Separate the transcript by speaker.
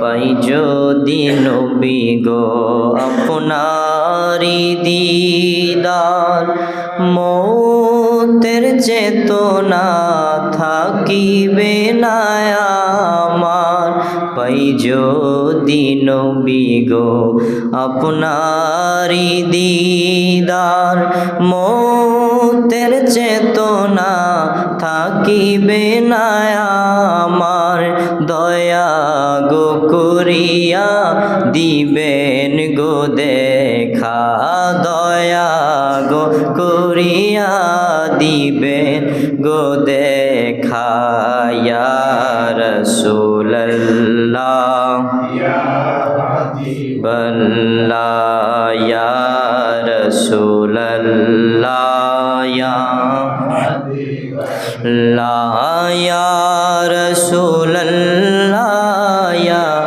Speaker 1: পাই যদি নবী গো আপনারি দিদার, মৌতের চেতনা থাকিবে না আমার। পাই যদি নবী গো আপনারি দিদার, মৌতের চেতনা থাকিবে না আমার। দয়া গো করিয়া দিবেন গো দেখা, দয়া গো করিয়া দিবেন গো দেখা। ইয়া রাসূলুল্লাহ ইয়া হাবিবাল্লাহ, ইয়া রাসূলুল্লাহ ইয়া হাবিবাল্লাহ, ইয়া রাসূলুল্লাহ